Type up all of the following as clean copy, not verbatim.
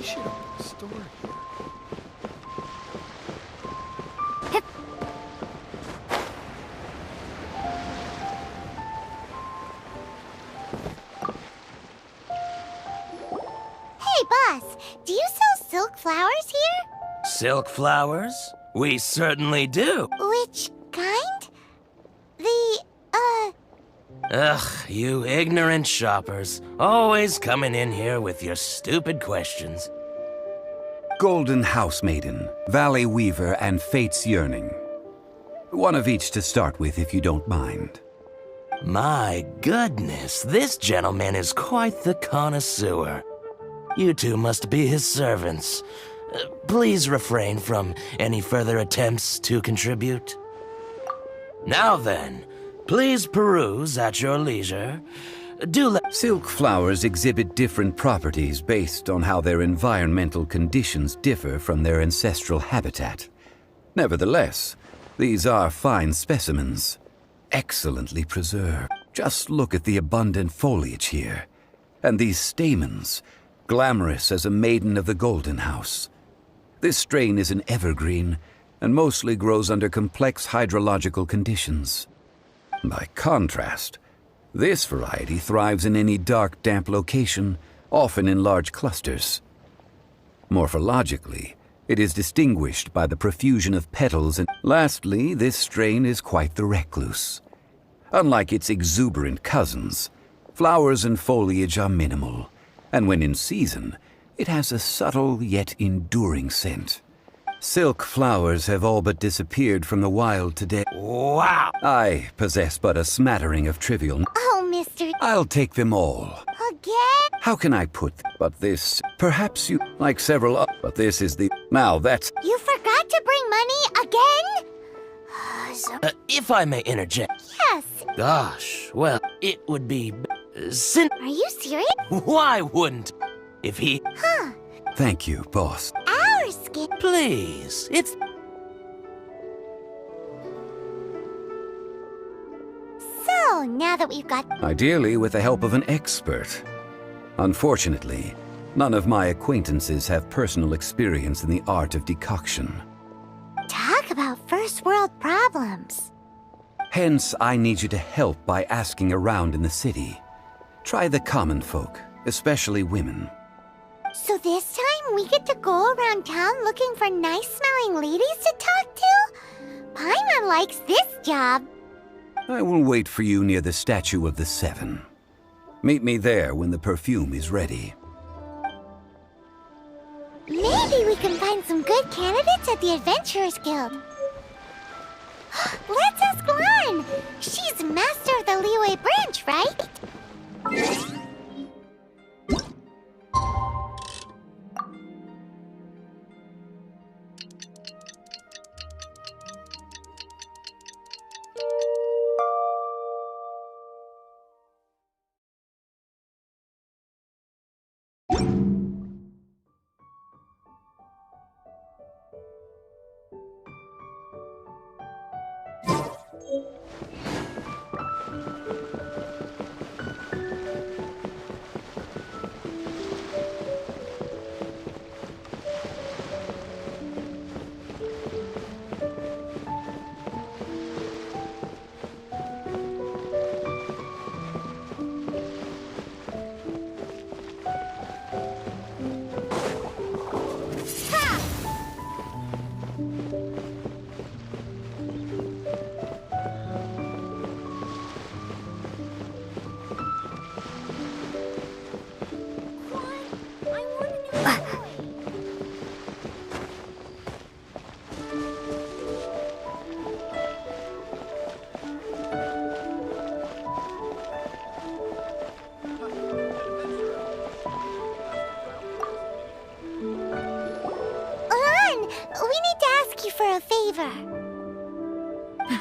should open a store here. Hey, boss, do you sell silk flowers here? Silk flowers? We certainly do. Which kind? Ugh, you ignorant shoppers. Always coming in here with your stupid questions. Golden Housemaiden, Valley Weaver, and Fate's Yearning. One of each to start with, if you don't mind. My goodness, this gentleman is quite the connoisseur. You two must be his servants. Please refrain from any further attempts to contribute. Now then, please peruse at your leisure. Silk flowers exhibit different properties based on how their environmental conditions differ from their ancestral habitat. Nevertheless, these are fine specimens, excellently preserved. Just look at the abundant foliage here, and these stamens, glamorous as a maiden of the Golden House. This strain is an evergreen, and mostly grows under complex hydrological conditions. By contrast, this variety thrives in any dark, damp location, often in large clusters. Morphologically, it is distinguished by the profusion of petals, and lastly, this strain is quite the recluse. Unlike its exuberant cousins, flowers and foliage are minimal, and when in season, it has a subtle yet enduring scent. Silk flowers have all but disappeared from the wild today. Wow! I possess but a smattering of trivial. Oh, Mr. I'll take them all. Again? How can I put but this? Perhaps you like several but this is the. Now that's. You forgot to bring money again? If I may interject. Yes. Gosh, well, it would be... Are you serious? Why wouldn't? If he... Huh. Thank you, boss. Our skin. Please, it's... So, now that we've got... Ideally with the help of an expert. Unfortunately, none of my acquaintances have personal experience in the art of decoction. Talk about first world problems. Hence, I need you to help by asking around in the city. Try the common folk, especially women. So this time we get to go around town looking for nice-smelling ladies to talk to? Paimon likes this job. I will wait for you near the statue of the Seven. Meet me there when the perfume is ready. Maybe we can find some good candidates at the Adventurers Guild. Let's ask Lan. She's master of the Liyue branch, right? For a favor.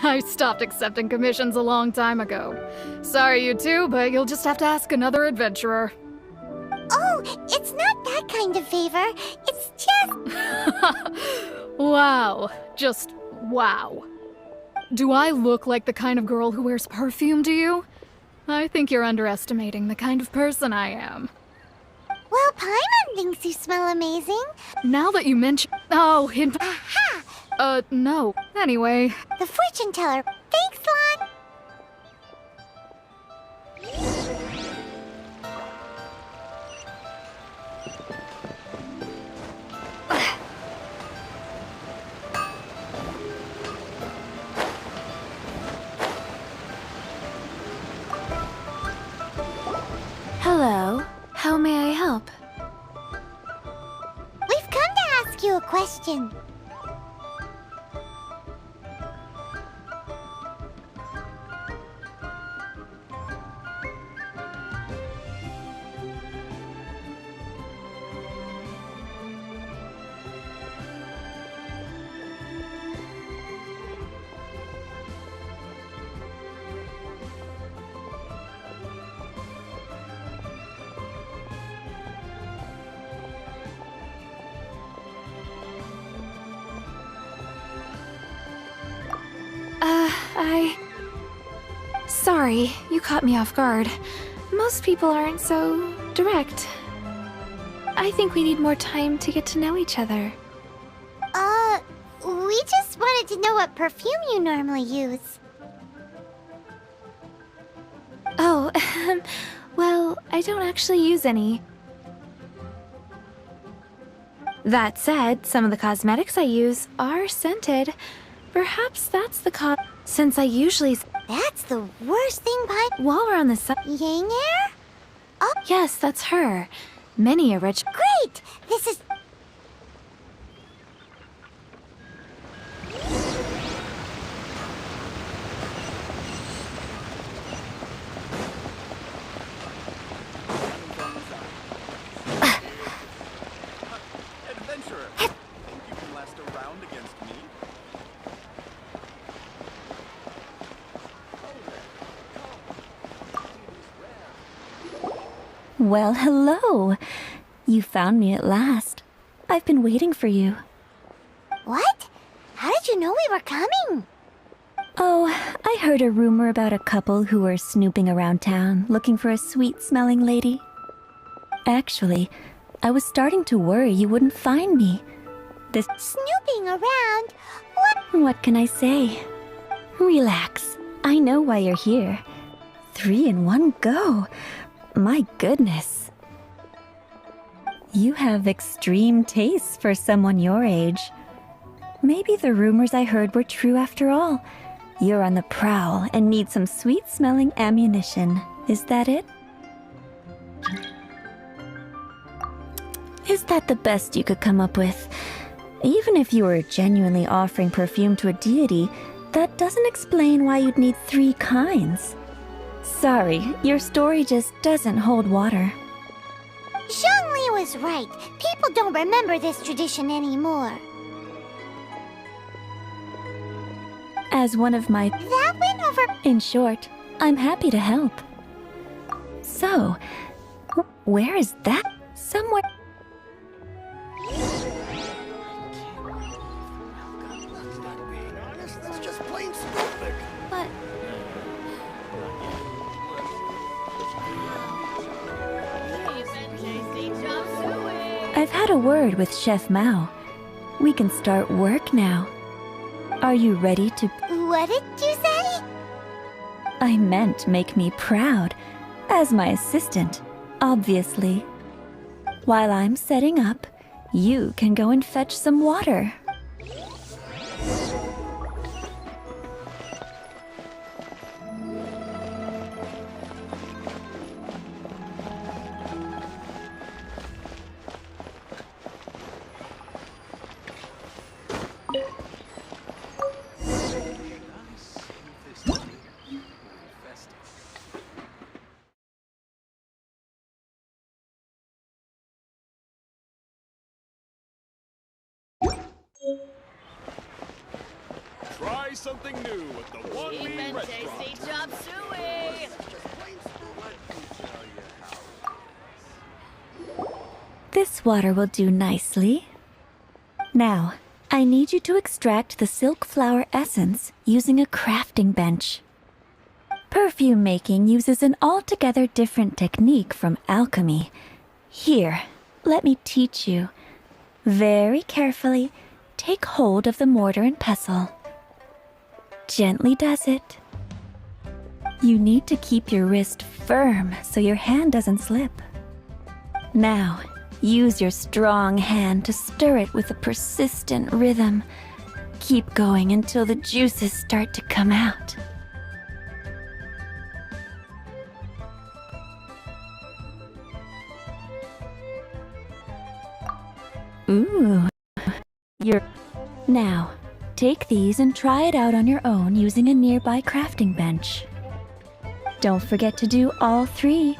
I stopped accepting commissions a long time ago. Sorry, you two, but you'll just have to ask another adventurer. Oh, it's not that kind of favor. It's just... Wow. Just wow. Do I look like the kind of girl who wears perfume to you? I think you're underestimating the kind of person I am. Well, Paimon thinks you smell amazing. Now that you mention... Oh, Aha! no. Anyway, The fortune teller. Thanks, Lon. Hello. How may I help? We've come to ask you a question. Sorry, you caught me off guard. Most people aren't so direct. I think we need more time to get to know each other. We just wanted to know what perfume you normally use. Oh, well, I don't actually use any. That said, some of the cosmetics I use are scented. Perhaps that's the since I usually... That's the worst thing, While we're on the Yang Air? Oh, Yes, that's her. Many a rich... great! This is... Adventurer, think you can last a round against me? Well, hello. You found me at last. I've been waiting for you. What? How did you know we were coming? Oh, I heard a rumor about a couple who were snooping around town looking for a sweet-smelling lady. Actually, I was starting to worry you wouldn't find me. This... Snooping around? What can I say? Relax. I know why you're here. 3 in one go. My goodness. You have extreme tastes for someone your age. Maybe the rumors I heard were true after all. You're on the prowl and need some sweet-smelling ammunition. Is that it? Is that the best you could come up with? Even if you were genuinely offering perfume to a deity, that doesn't explain why you'd need 3 kinds. Sorry, your story just doesn't hold water. Zhongli was right. People don't remember this tradition anymore. As one of my... That went over... In short, I'm happy to help. So, where is that? Somewhere... That's just plain stupid. But... I've had a word with Chef Mao. We can start work now. Are you ready to... What did you say? I meant make me proud. As my assistant, obviously. While I'm setting up, you can go and fetch some water. Try something new with the one we restaurant. Chop suey! This water will do nicely. Now, I need you to extract the silk flower essence using a crafting bench. Perfume making uses an altogether different technique from alchemy. Here, let me teach you. Very carefully, take hold of the mortar and pestle. Gently does it. You need to keep your wrist firm so your hand doesn't slip. Now, use your strong hand to stir it with a persistent rhythm. Keep going until the juices start to come out. Ooh, Now, take these and try it out on your own using a nearby crafting bench. Don't forget to do all 3.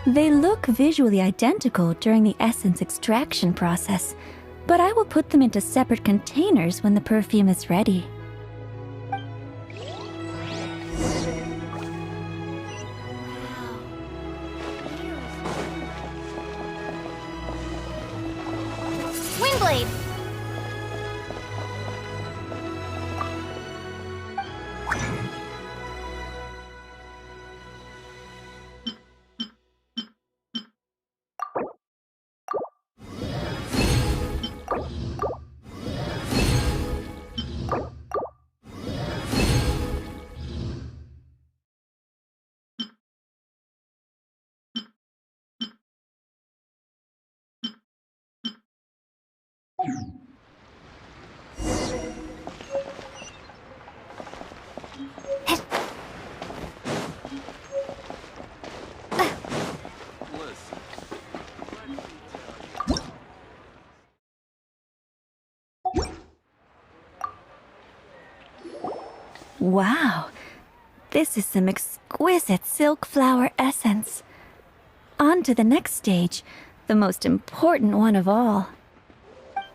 They look visually identical during the essence extraction process, but I will put them into separate containers when the perfume is ready. Windblade! Listen, let me tell you. Wow, this is some exquisite silk flower essence. On to the next stage, the most important one of all.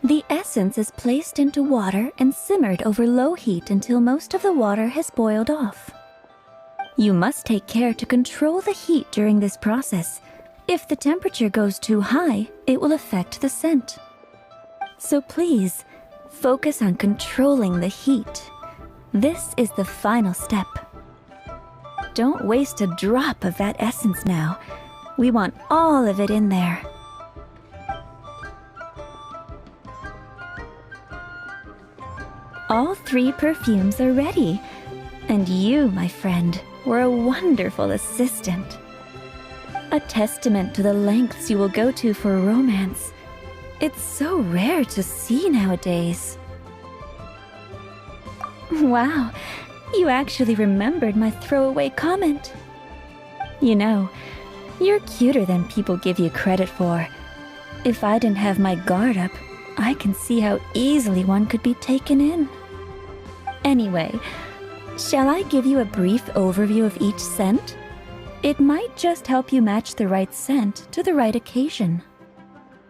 The essence is placed into water and simmered over low heat until most of the water has boiled off. You must take care to control the heat during this process. If the temperature goes too high, it will affect the scent. So please, focus on controlling the heat. This is the final step. Don't waste a drop of that essence now. We want all of it in there. All 3 perfumes are ready. And you, my friend, were a wonderful assistant. A testament to the lengths you will go to for romance. It's so rare to see nowadays. Wow, you actually remembered my throwaway comment. You know, you're cuter than people give you credit for. If I didn't have my guard up, I can see how easily one could be taken in. Anyway, shall I give you a brief overview of each scent? It might just help you match the right scent to the right occasion.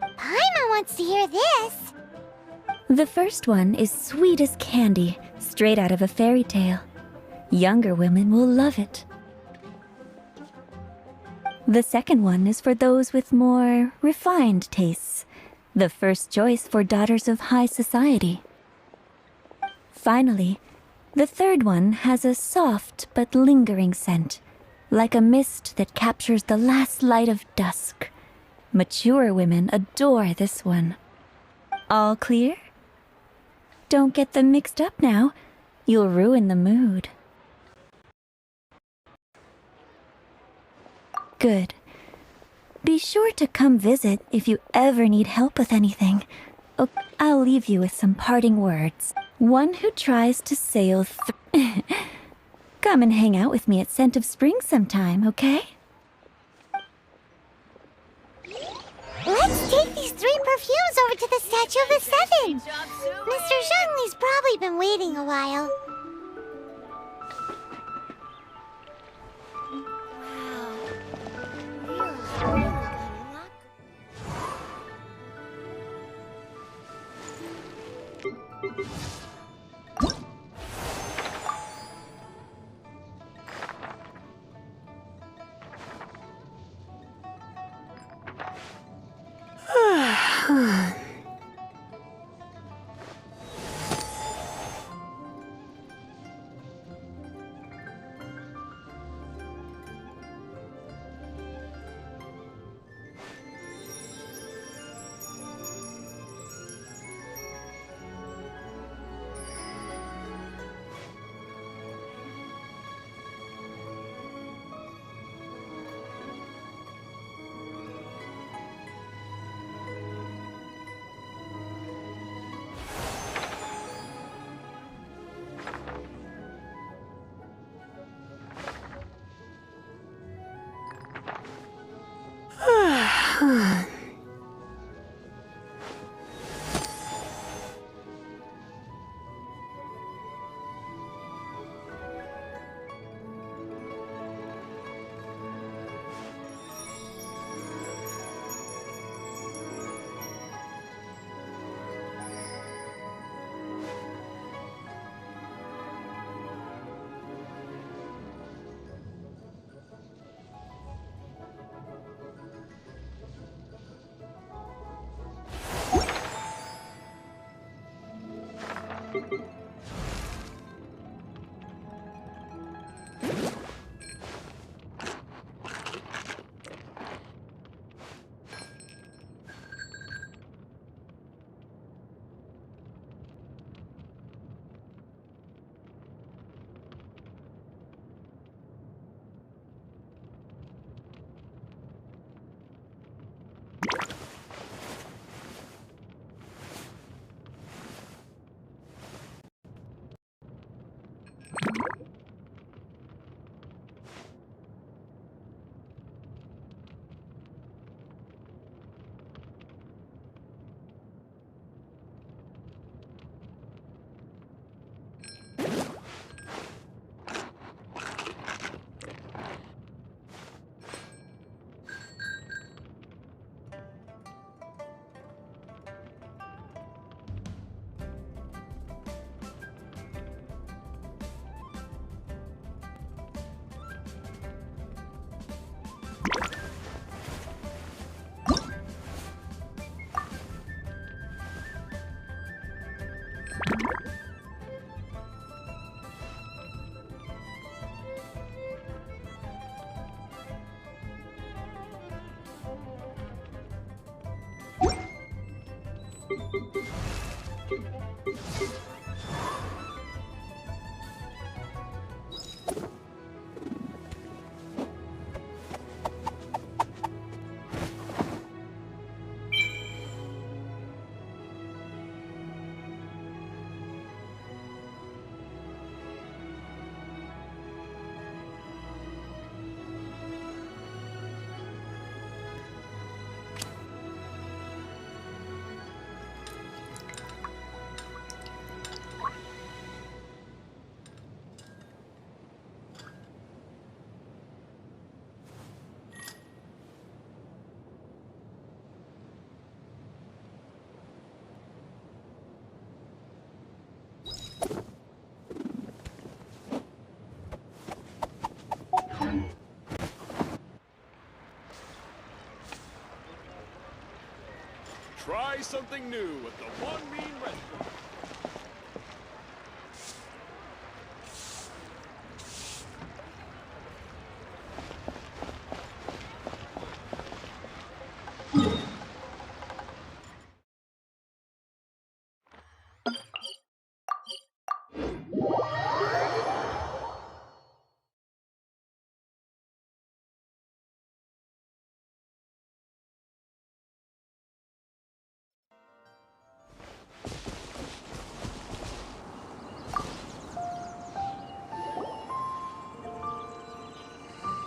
Paimon wants to hear this. The first one is sweet as candy, straight out of a fairy tale. Younger women will love it. The second one is for those with more refined tastes. The first choice for daughters of high society. Finally, the third one has a soft but lingering scent, like a mist that captures the last light of dusk. Mature women adore this one. All clear? Don't get them mixed up now. You'll ruin the mood. Good. Be sure to come visit if you ever need help with anything. Oh, I'll leave you with some parting words. One who tries to sail Come and hang out with me at Scent of Spring sometime, okay? Let's take these 3 perfumes over to the Statue of the Seven. Mr. Zhongli's probably been waiting a while. Try something new at the One Mean Restaurant.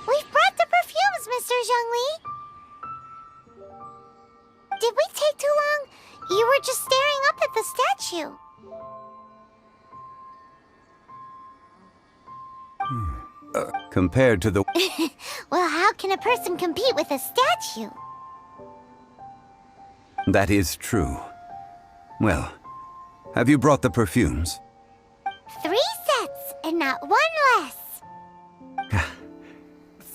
We've brought the perfumes, Mr. Zhongli. Did we take too long? You were just staring up at the statue. Compared to the... Well, how can a person compete with a statue? That is true. Well, have you brought the perfumes? 3 sets and not one less.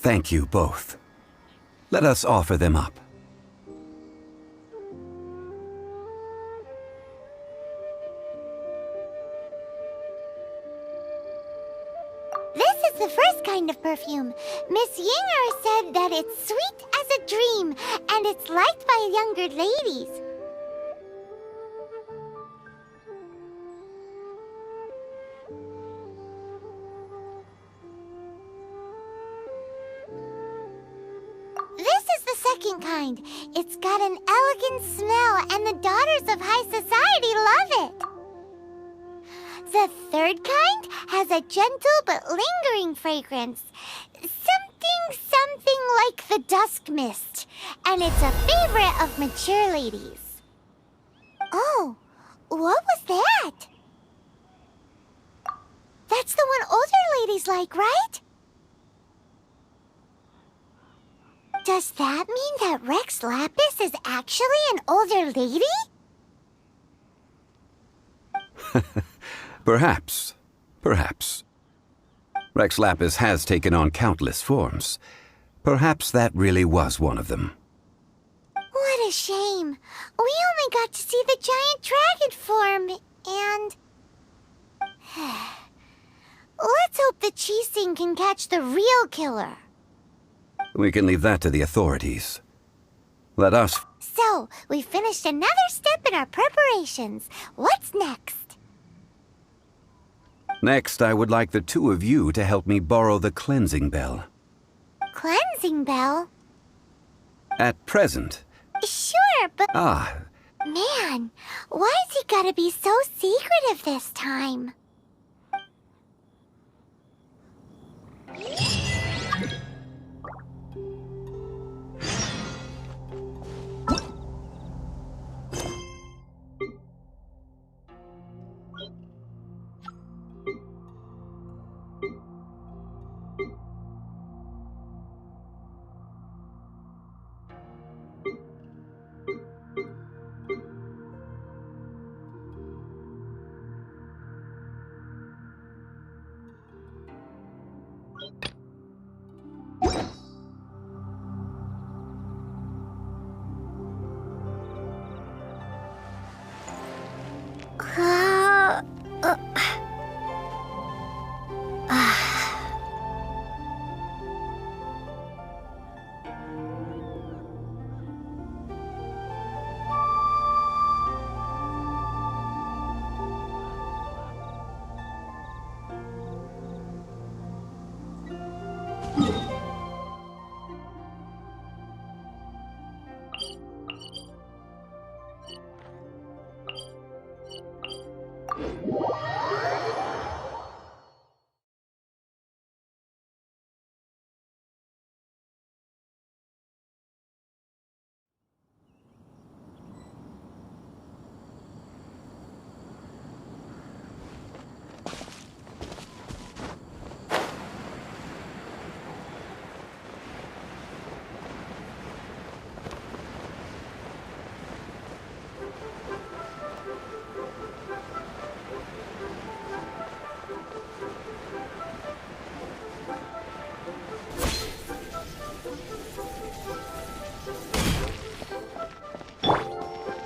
Thank you both. Let us offer them up. This is the first kind of perfume. Miss Yinger said that it's sweet as a dream, and it's liked by younger ladies. This is the second kind. It's got an elegant smell, and the daughters of high society love it. The third kind has a gentle but lingering fragrance. Something something like the dusk mist, and it's a favorite of mature ladies. Oh, what was that? That's the one older ladies like, right? Does that mean that Rex Lapis is actually an older lady? Perhaps. Perhaps. Rex Lapis has taken on countless forms. Perhaps that really was one of them. What a shame. We only got to see the giant dragon form, and... Let's hope the Chising can catch the real killer. We can leave that to the authorities. Let us... So, we finished another step in our preparations. What's next? Next, I would like the two of you to help me borrow the cleansing bell. Cleansing bell? At present... Sure, but... Ah, Man, why's he gotta be so secretive this time?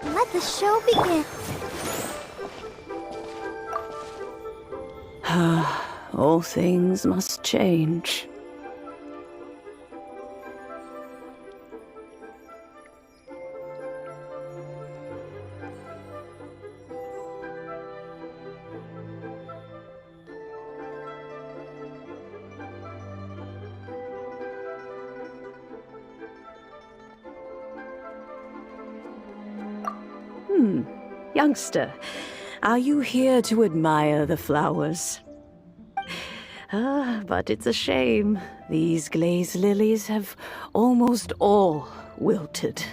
Let the show begin. All things must change. Youngster, are you here to admire the flowers? But it's a shame. These glazed lilies have almost all wilted.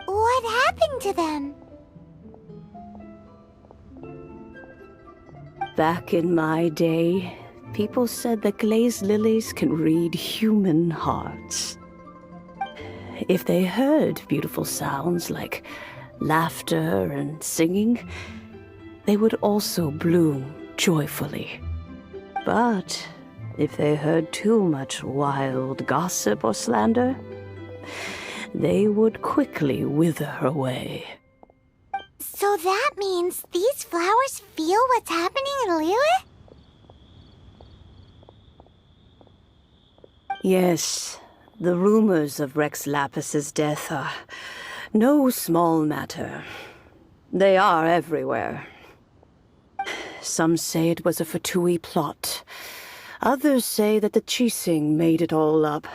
What happened to them? Back in my day, people said that glazed lilies can read human hearts. If they heard beautiful sounds like laughter and singing, they would also bloom joyfully. But if they heard too much wild gossip or slander, they would quickly wither away. So that means these flowers feel what's happening in Liyue? Yes, the rumors of Rex Lapis's death are no small matter. They are everywhere. Some say it was a Fatui plot. Others say that the Chising made it all up.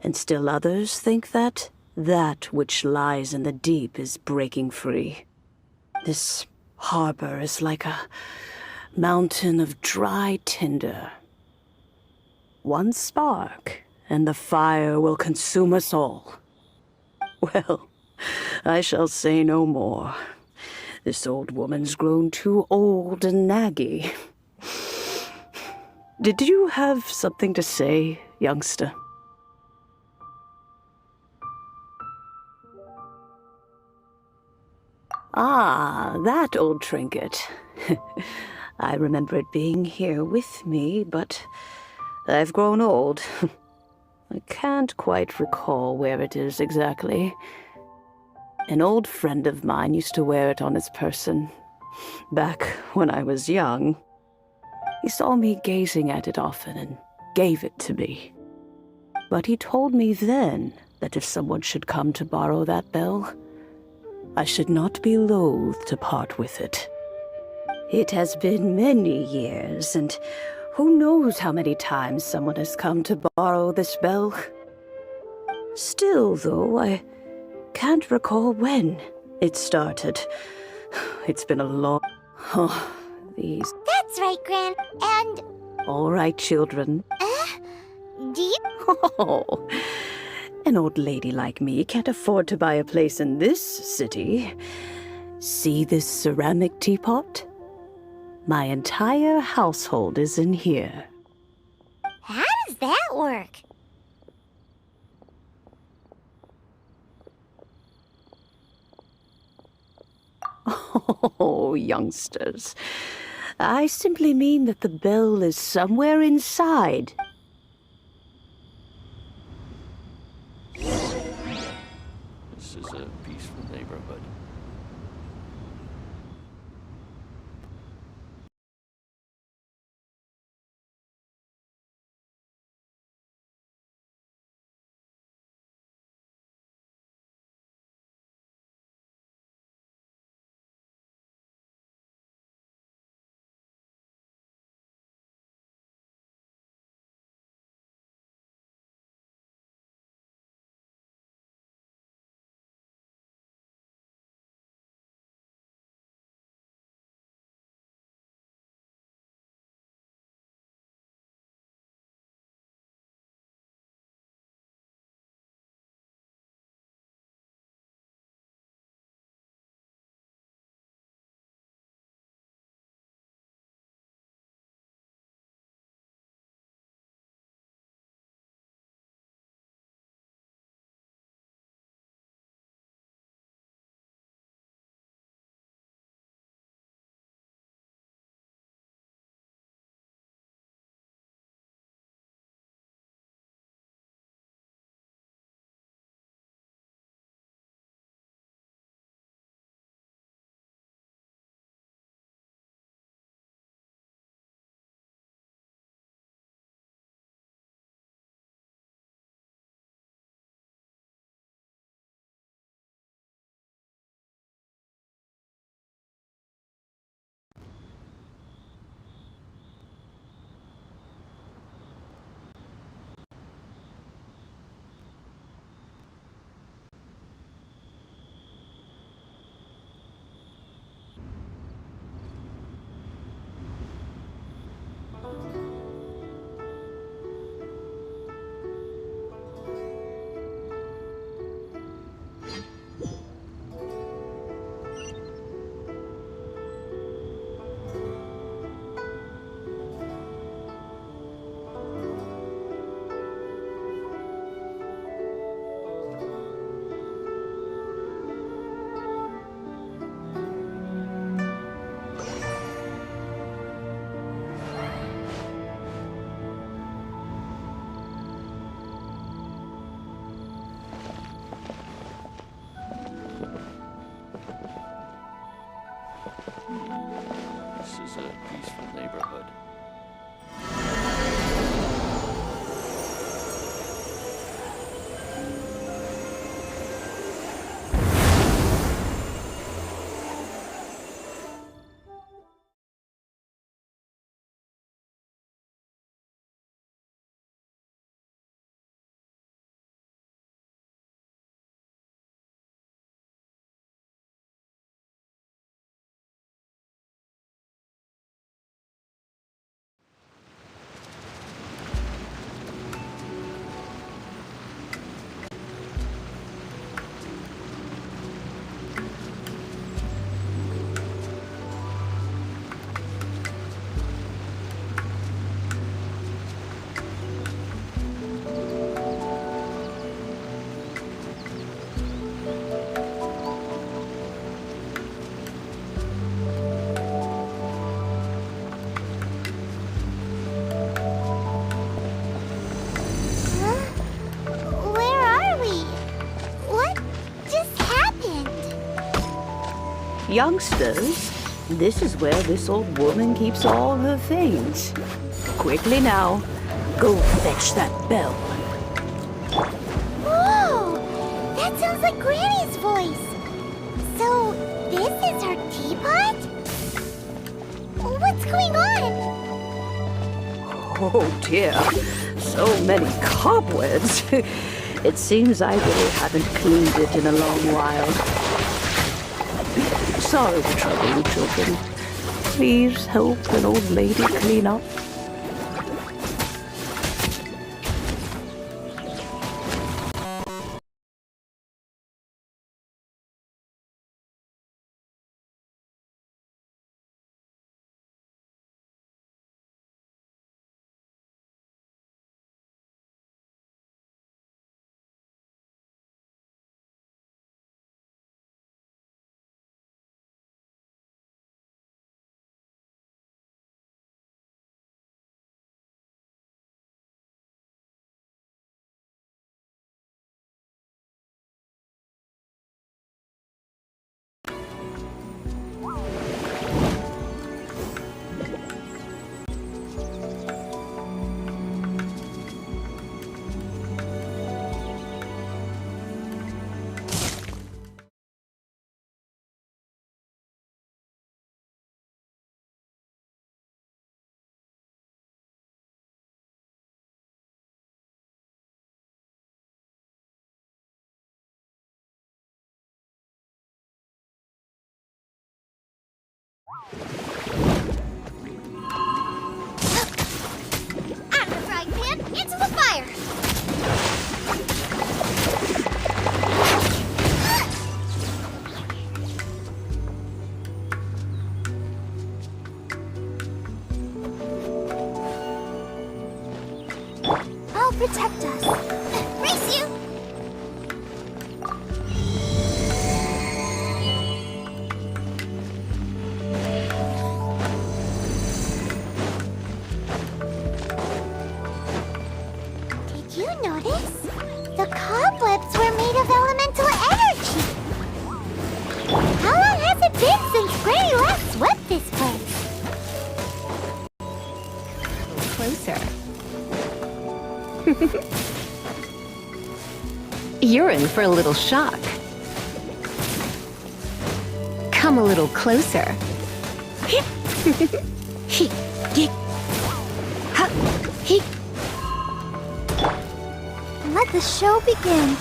And still others think that that which lies in the deep is breaking free. This harbor is like a mountain of dry tinder. One spark, and the fire will consume us all. Well, I shall say no more. This old woman's grown too old and naggy. Did you have something to say, youngster? Ah, that old trinket. I remember it being here with me, but I've grown old. I can't quite recall where it is exactly. An old friend of mine used to wear it on his person, back when I was young. He saw me gazing at it often and gave it to me. But he told me then that if someone should come to borrow that bell, I should not be loath to part with it. It has been many years, and who knows how many times someone has come to borrow this bell. Still, though, I can't recall when it started. It's been a long... Oh, these... That's right, Gran. And, All right, children. do you... Oh, an old lady like me can't afford to buy a place in this city. See this ceramic teapot? My entire household is in here. How does that work? Oh, youngsters. I simply mean that the bell is somewhere inside. This is a peaceful neighborhood. Youngsters, this is where this old woman keeps all her things. Quickly now, go fetch that bell. Whoa! That sounds like Granny's voice. So, this is her teapot? What's going on? Oh dear, so many cobwebs. It seems I really haven't cleaned it in a long while. Sorry to trouble you, children. Please help an old lady clean up. Out of the frying pan, into the fire! I'll protect us. Race you! Did you notice? The cobwebs were made of elemental energy. How long has it been since Granny last swept this place? Closer. You're in for a little shock. Come a little closer. Let the show begin.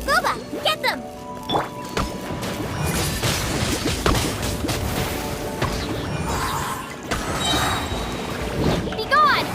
Boba, get them! Be gone!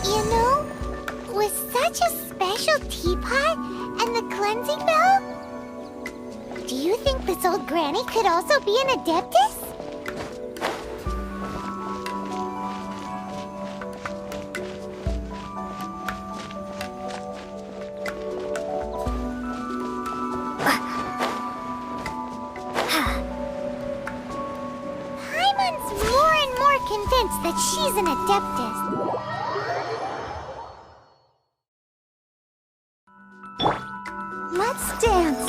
You know, with such a special teapot and the cleansing bell, do you think this old granny could also be an adeptus? Paimon's more and more convinced that she's an adeptus. Let's dance.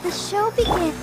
the show begin.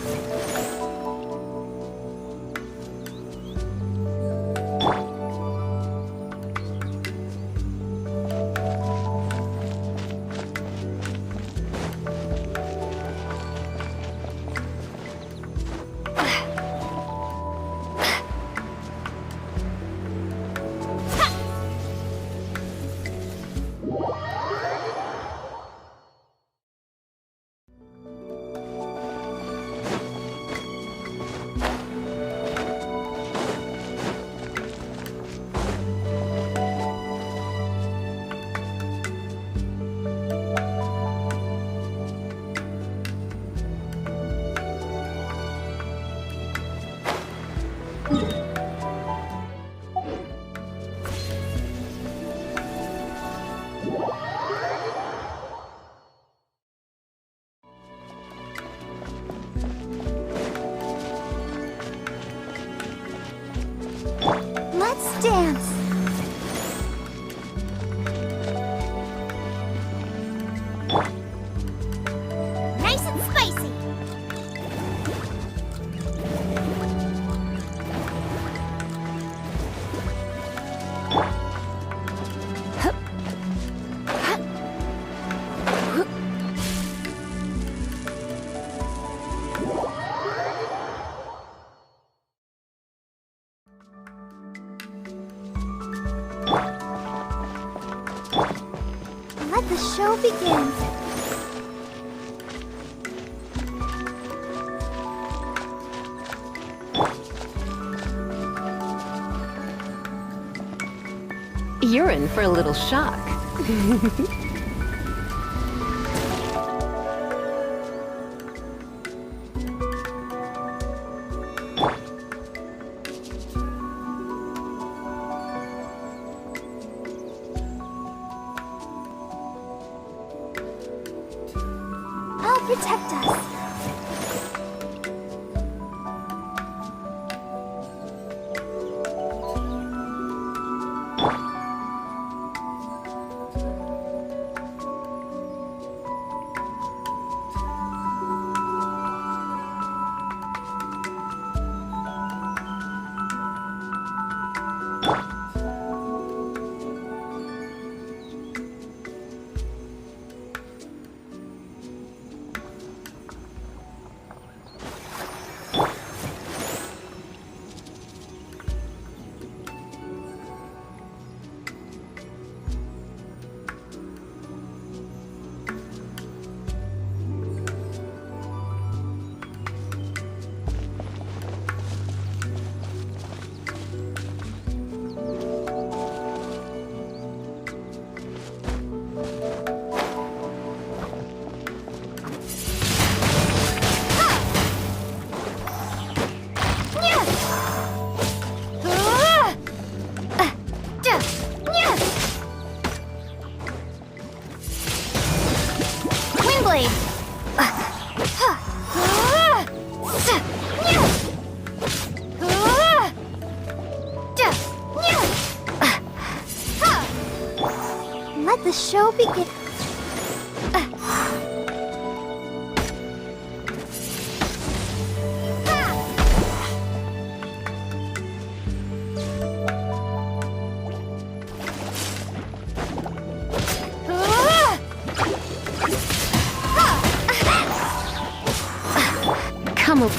Let's dance. Nice and spicy. Let the show begin. You're in for a little shock. I'll protect us. Windblade! Let the show begin. Come on.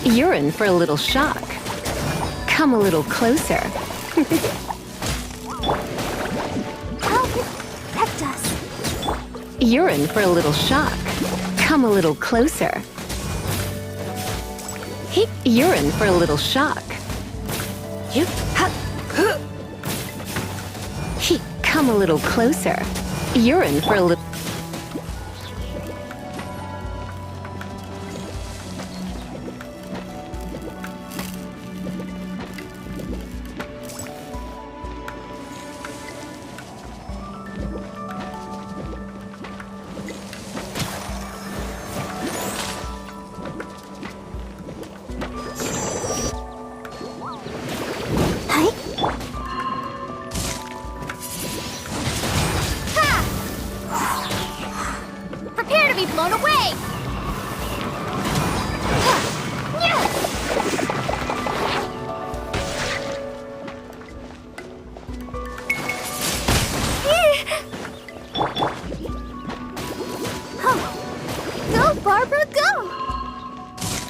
You're in for a little shock. Come a little closer. Help protect us. You're in for a little shock. Come a little closer. You're in for a little shock. Come a little closer. You're in for a little...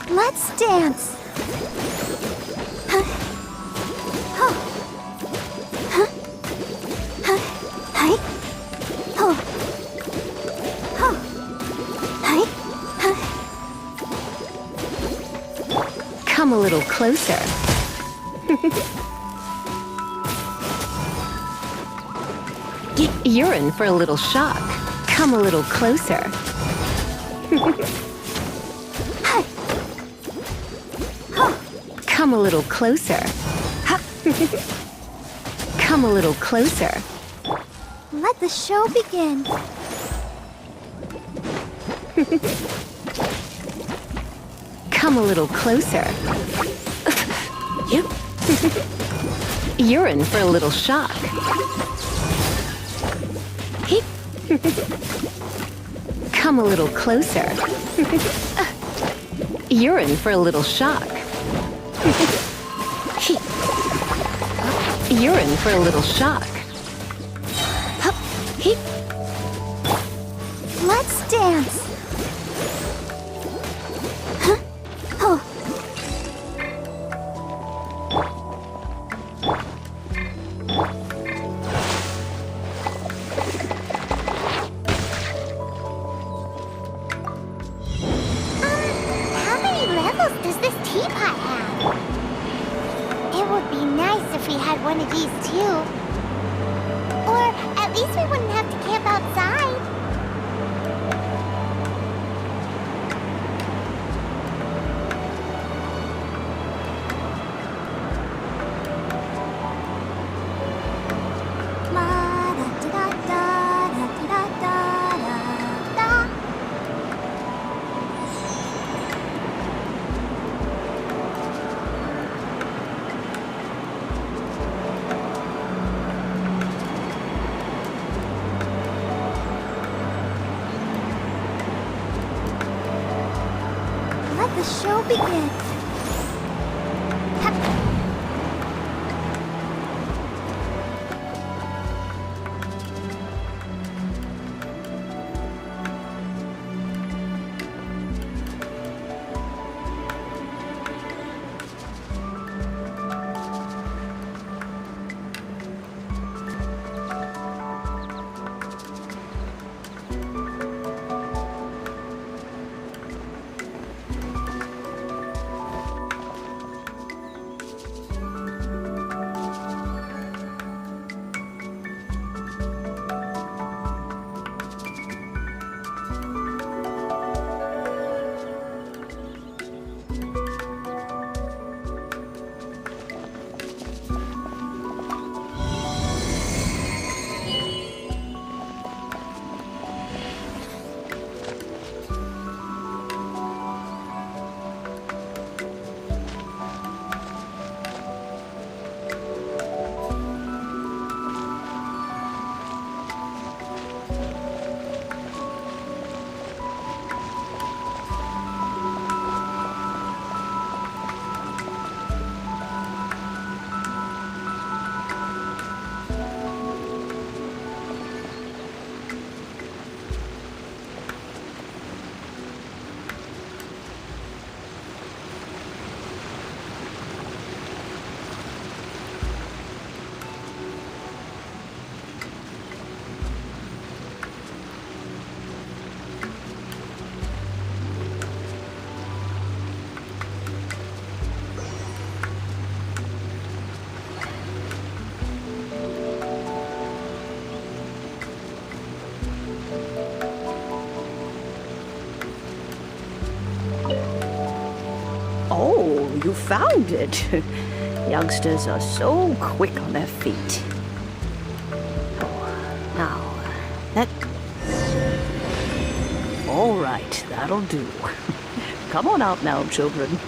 Let's dance. Come a little closer. You're in for a little shock. Come a little closer. Come a little closer. Come a little closer. Let the show begin. Come a little closer. You're in for a little shock. Come a little closer. You're in for a little shock. You're in for a little shock. Let's dance. How many levels does this teapot have? It would be nice if we had one of these too. Or at least we wouldn't have to camp outside. Let the show begin. Oh, you found it. Youngsters are so quick on their feet. Oh, now, that... All right, that'll do. Come on out now, children.